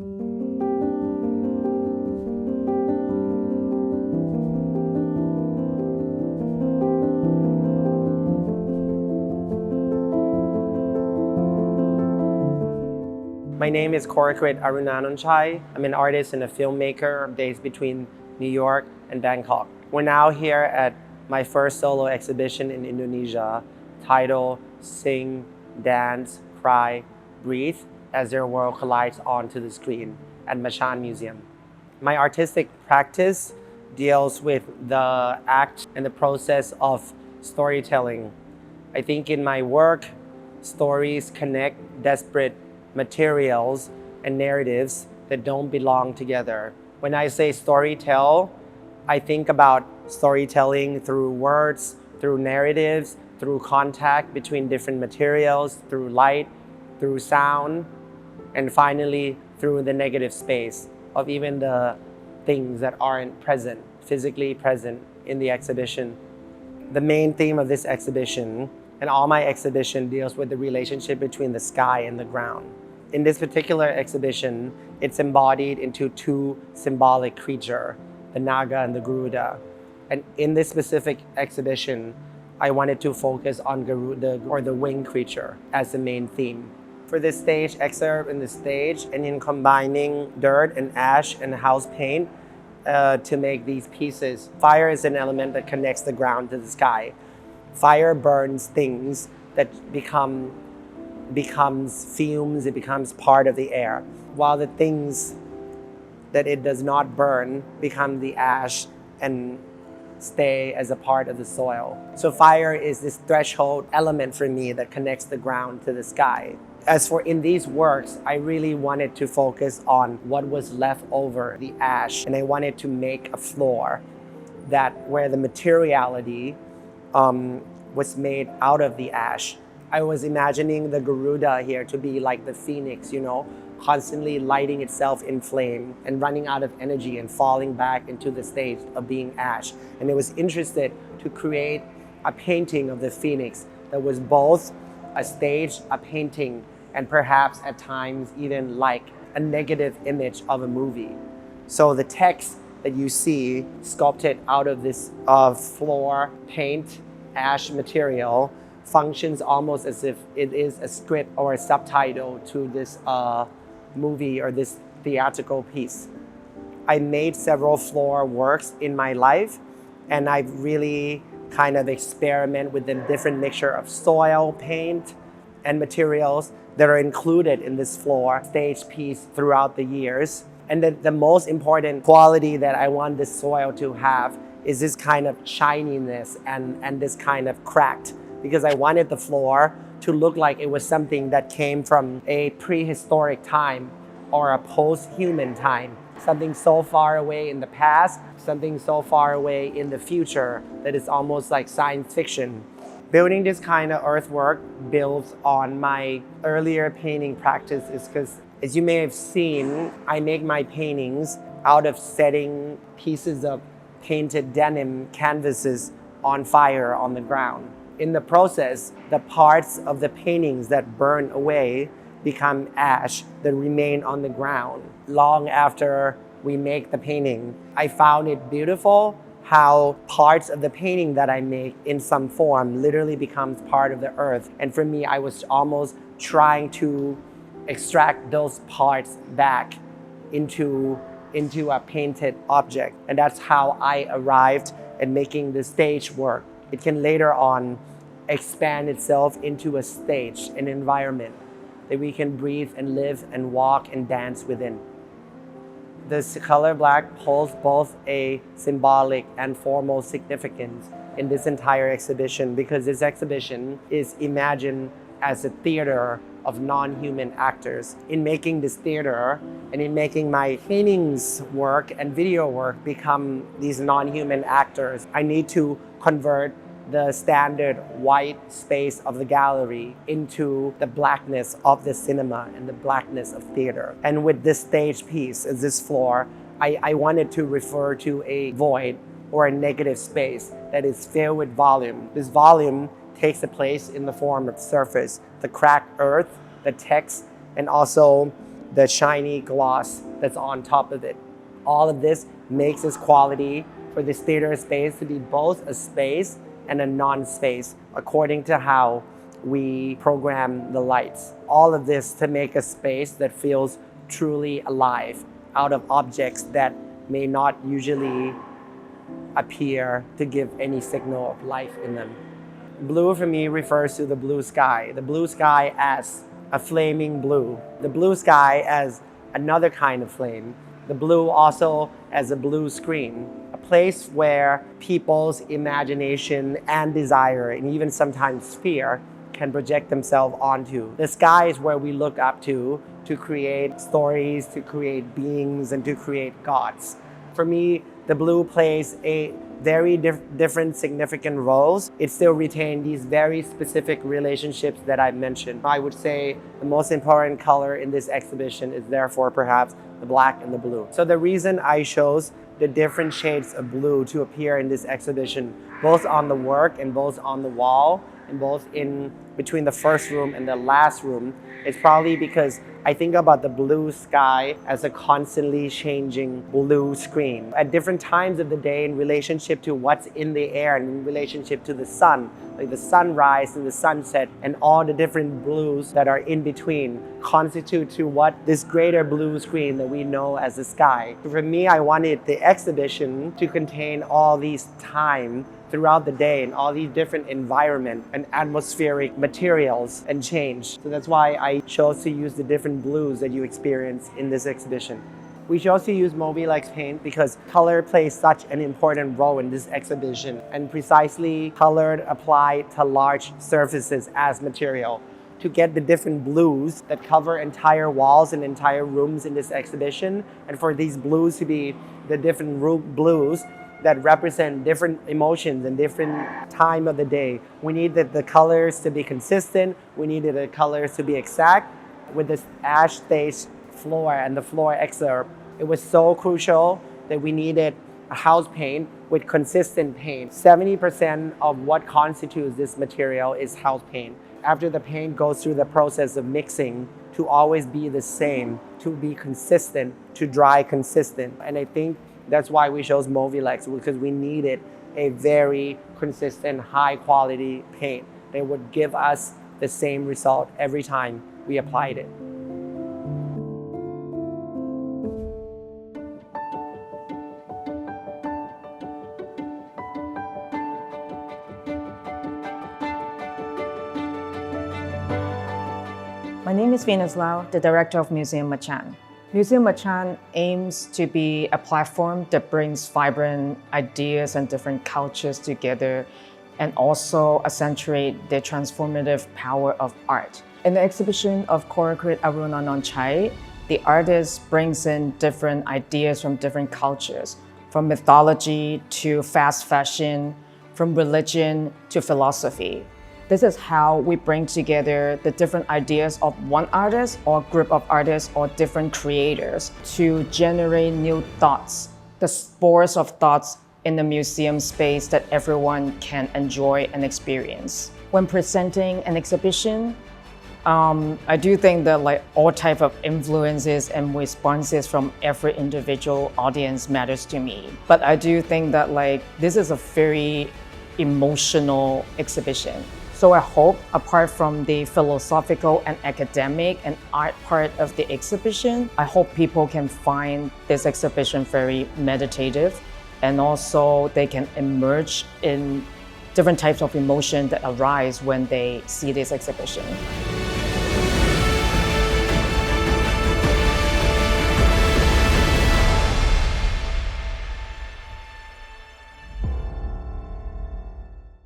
My name is Korakrit Arunanondchai. I'm an artist and a filmmaker based between New York and Bangkok. We're now here at my first solo exhibition in Indonesia, titled Sing, Dance, Cry, Breathe, as their world collides onto the screen at MACAN Museum. My artistic practice deals with the act and the process of storytelling. I think in my work, stories connect desperate materials and narratives that don't belong together. When I say storytell, I think about storytelling through words, through narratives, through contact between different materials, through light, through sound, and finally through the negative space of even the things that aren't present, physically present in the exhibition. The main theme of this exhibition and all my exhibition deals with the relationship between the sky and the ground. In this particular exhibition, it's embodied into two symbolic creatures, the Naga and the Garuda. And in this specific exhibition, I wanted to focus on Garuda, or the winged creature, as the main theme. For this stage excerpt in the stage, and in combining dirt and ash and house paint to make these pieces, fire is an element that connects the ground to the sky. Fire burns things that becomes fumes, it becomes part of the air, while the things that it does not burn become the ash and stay as a part of the soil. So fire is this threshold element for me that connects the ground to the sky. As for in these works, I really wanted to focus on what was left over, the ash, and I wanted to make a floor where the materiality was made out of the ash. I was imagining the Garuda here to be like the phoenix, constantly lighting itself in flame and running out of energy and falling back into the state of being ash. And I was interested to create a painting of the phoenix that was both a stage, a painting, and perhaps at times even like a negative image of a movie. So the text that you see sculpted out of this floor, paint, ash material functions almost as if it is a script or a subtitle to this movie or this theatrical piece. I made several floor works in my life, and I really kind of experiment with the different mixture of soil, paint, and materials that are included in this floor stage piece throughout the years. And the most important quality that I want this soil to have is this kind of shininess and this kind of cracked, because I wanted the floor to look like it was something that came from a prehistoric time or a post-human time, something so far away in the past, something so far away in the future that is almost like science fiction. Building this kind of earthwork builds on my earlier painting practices, because as you may have seen, I make my paintings out of setting pieces of painted denim canvases on fire on the ground. In the process, the parts of the paintings that burn away become ash that remain on the ground long after we make the painting. I found it beautiful how parts of the painting that I make in some form literally becomes part of the earth. And for me, I was almost trying to extract those parts back into a painted object. And that's how I arrived at making the stage work. It can later on expand itself into a stage, an environment that we can breathe and live and walk and dance within. This color black holds both a symbolic and formal significance in this entire exhibition, because this exhibition is imagined as a theater of non-human actors. In making this theater and in making my paintings work and video work become these non-human actors, I need to convert the standard white space of the gallery into the blackness of the cinema and the blackness of theater. And with this stage piece, this floor, I wanted to refer to a void or a negative space that is filled with volume. This volume takes a place in the form of surface, the cracked earth, the text, and also the shiny gloss that's on top of it. All of this makes this quality for this theater space to be both a space and a non-space according to how we program the lights. All of this to make a space that feels truly alive out of objects that may not usually appear to give any signal of life in them. Blue for me refers to the blue sky as a flaming blue, the blue sky as another kind of flame, the blue also as a blue screen, a place where people's imagination and desire, and even sometimes fear, can project themselves onto. The sky is where we look up to create stories, to create beings, and to create gods. For me, the blue plays a very different significant roles. It still retains these very specific relationships that I mentioned. I would say the most important color in this exhibition is therefore perhaps the black and the blue. So the reason I chose the different shades of blue to appear in this exhibition, both on the work and both on the wall, and both in between the first room and the last room, is probably because I think about the blue sky as a constantly changing blue screen. At different times of the day in relationship to what's in the air and in relationship to the sun, like the sunrise and the sunset and all the different blues that are in between constitute to what this greater blue screen that we know as the sky. For me, I wanted the exhibition to contain all these time throughout the day and all these different environment and atmospheric materials and change. So that's why I chose to use the different blues that you experience in this exhibition. We chose to use Mowilex paint because color plays such an important role in this exhibition, and precisely colored applied to large surfaces as material. To get the different blues that cover entire walls and entire rooms in this exhibition, and for these blues to be the different blues that represent different emotions and different time of the day. We needed the colors to be consistent. We needed the colors to be exact. With this ash stage floor and the floor excerpt, it was so crucial that we needed a house paint with consistent paint. 70% of what constitutes this material is house paint. After the paint goes through the process of mixing to always be the same, to be consistent, to dry consistent. And I think that's why we chose Mowilex, because we needed a very consistent, high quality paint that would give us the same result every time we applied it. My name is Venus Lau, the director of Museum MACAN. Museum MACAN aims to be a platform that brings vibrant ideas and different cultures together and also accentuate the transformative power of art. In the exhibition of Korakrit Arunanondchai, the artist brings in different ideas from different cultures, from mythology to fast fashion, from religion to philosophy. This is how we bring together the different ideas of one artist or group of artists or different creators to generate new thoughts, the spores of thoughts in the museum space that everyone can enjoy and experience. When presenting an exhibition, I do think that all type of influences and responses from every individual audience matters to me. But I do think that this is a very emotional exhibition. So I hope, apart from the philosophical and academic and art part of the exhibition, I hope people can find this exhibition very meditative, and also they can emerge in different types of emotion that arise when they see this exhibition.